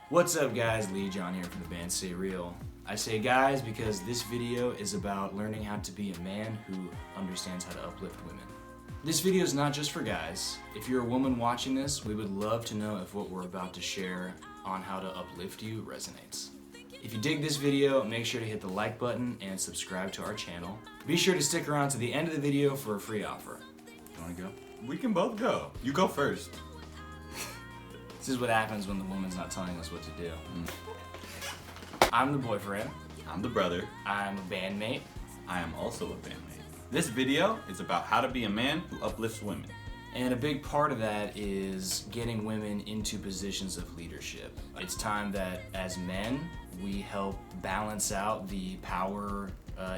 What's up guys, Lee John here from the band Say Real. I say guys because this video is about learning how to be a man who understands how to uplift women. This video is not just for guys. If you're a woman watching this, we would love to know if what we're about to share on how to uplift you resonates. If you dig this video, make sure to hit the like button and subscribe to our channel. Be sure to stick around to the end of the video for a free offer. You wanna go? We can both go. You go first. This is what happens when the woman's not telling us what to do. I'm the boyfriend. I'm the brother. I'm a bandmate. I am also a bandmate. This video is about how to be a man who uplifts women. And a big part of that is getting women into positions of leadership. It's time that as men, we help balance out the power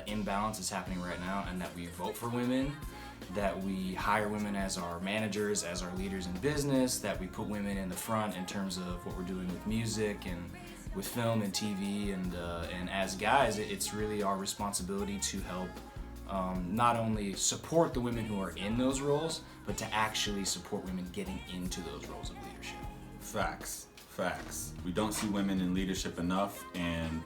imbalance that's happening right now, and that we vote for women, that we hire women as our managers, as our leaders in business, that we put women in the front in terms of what we're doing with music and with film and TV, and as guys, it's really our responsibility to help not only support the women who are in those roles, but to actually support women getting into those roles of leadership. Facts. We don't see women in leadership enough, and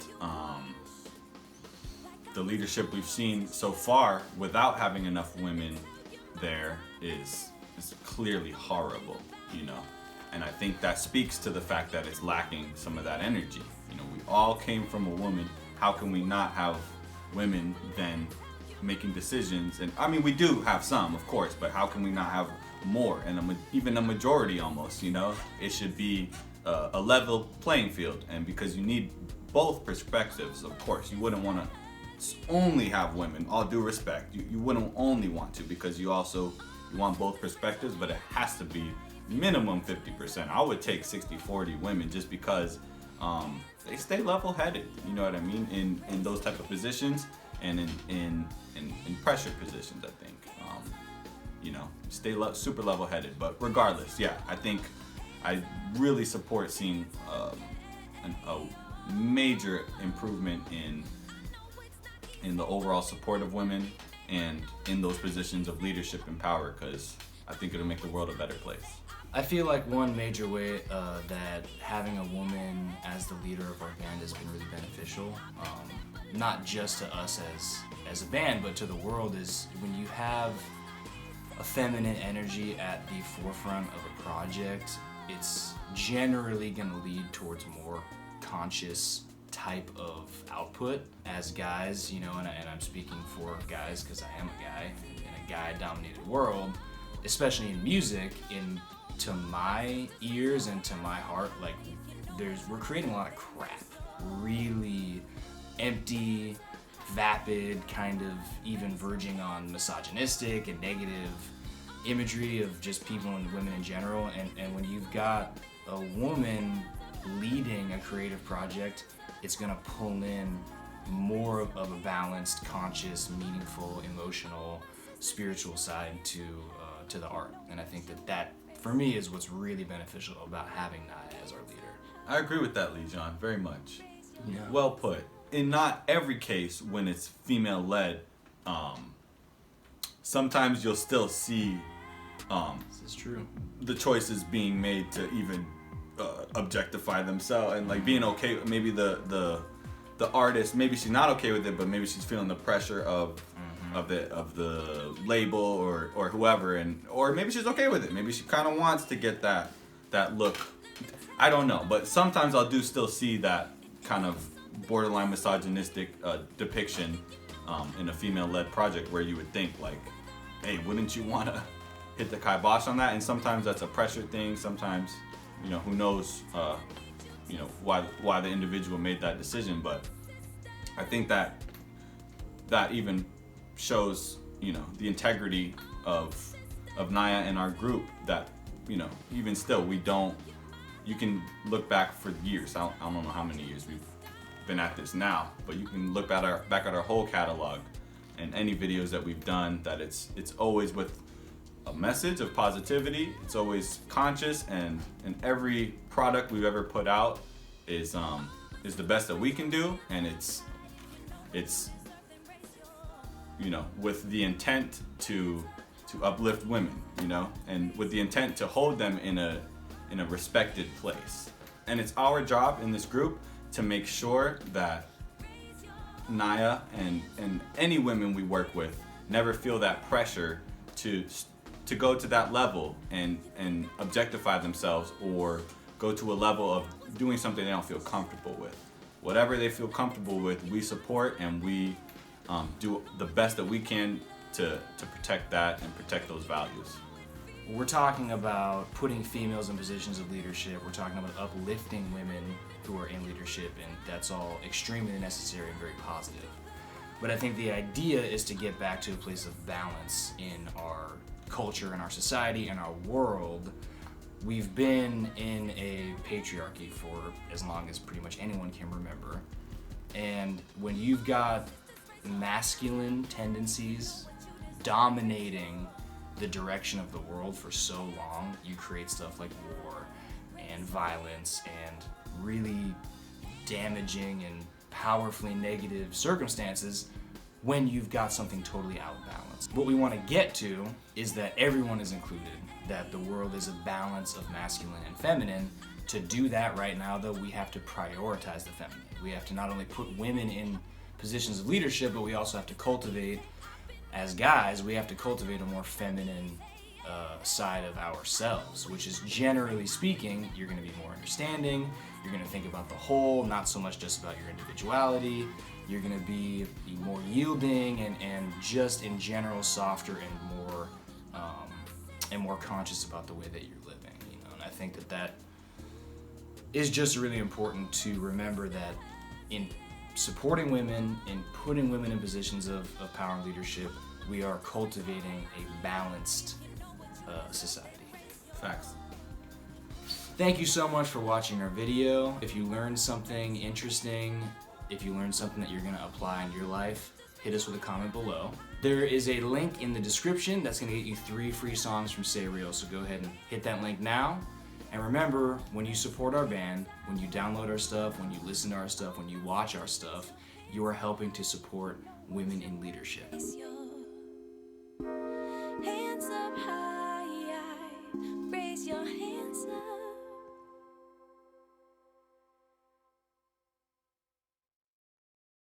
the leadership we've seen so far without having enough women there is clearly horrible, you know. And I think that speaks to the fact that it's lacking some of that energy. You know, we all came from a woman. How can we not have women then making decisions? And I mean, we do have some, of course, but how can we not have more, and even a majority almost, you know? It should be a level playing field, and because you need both perspectives, of course. You wouldn't want to only have women, all due respect. You wouldn't only want to, because you want both perspectives, but it has to be minimum 50%. I would take 60-40 women just because they stay level-headed, you know what I mean, in those type of positions, and in pressure positions, I think. You know, stay super level-headed. But regardless, yeah, I think I really support seeing a major improvement in the overall support of women and in those positions of leadership and power, because I think it'll make the world a better place. I feel like one major way that having a woman as the leader of our band has been really beneficial, not just to us as a band, but to the world, is when you have a feminine energy at the forefront of a project, it's generally going to lead towards more conscious type of output. As guys, you know, and I'm speaking for guys because I am a guy in a guy-dominated world, especially in music, to my ears and to my heart, like we're creating a lot of crap, really empty, vapid, kind of even verging on misogynistic and negative imagery of just people and women in general. And when you've got a woman leading a creative project, it's gonna pull in more of a balanced, conscious, meaningful, emotional, spiritual side to the art. And I think that for me is what's really beneficial about having Naya as our leader. I agree with that, Lee John, very much. Yeah. Well put. In not every case when it's female-led, sometimes you'll still see This is true. the choices being made to even objectify themselves, and like being okay. Maybe the artist, maybe she's not okay with it, but maybe she's feeling the pressure of the label or whoever, or maybe she's okay with it. Maybe she kind of wants to get that look. I don't know, but sometimes I'll still see that kind of borderline misogynistic depiction in a female-led project, where you would think like, hey, wouldn't you want to hit the kibosh on that? And sometimes that's a pressure thing. Sometimes, you know, who knows, you know, why the individual made that decision. But I think that even shows, you know, the integrity of Naya and our group, that, you know, even still you can look back for years. I don't know how many years we've been at this now, but you can look back at our whole catalog and any videos that we've done, that it's always with a message of positivity. It's always conscious, and every product we've ever put out is the best that we can do, and it's you know, with the intent to uplift women, you know, and with the intent to hold them in a respected place. and it's our job in this group to make sure that Naya and any women we work with never feel that pressure to go to that level and objectify themselves, or go to a level of doing something they don't feel comfortable with. Whatever they feel comfortable with, we support, and we do the best that we can to protect that and protect those values. We're talking about putting females in positions of leadership. We're talking about uplifting women who are in leadership, and that's all extremely necessary and very positive. But I think the idea is to get back to a place of balance in our culture, in our society, in our world. We've been in a patriarchy for as long as pretty much anyone can remember. And when you've got masculine tendencies dominating the direction of the world for so long, you create stuff like war and violence and really damaging and powerfully negative circumstances when you've got something totally out of balance. What we want to get to is that everyone is included, that the world is a balance of masculine and feminine. To do that right now, though, we have to prioritize the feminine. We have to not only put women in positions of leadership, but we also have to cultivate, as guys, we have to cultivate a more feminine side of ourselves, which is, generally speaking, you're going to be more understanding, you're going to think about the whole, not so much just about your individuality, you're going to be more yielding and just in general softer and more conscious about the way that you're living, you know. And I think that is just really important to remember, that in supporting women, in putting women in positions of power and leadership, we are cultivating a balanced society. Facts. Thank you so much for watching our video. If you learned something interesting, if you learned something that you're going to apply in your life, hit us with a comment below. There is a link in the description that's going to get you 3 free songs from Say Real, so go ahead and hit that link now. And remember, when you support our band, when you download our stuff, when you listen to our stuff, when you watch our stuff, you are helping to support women in leadership.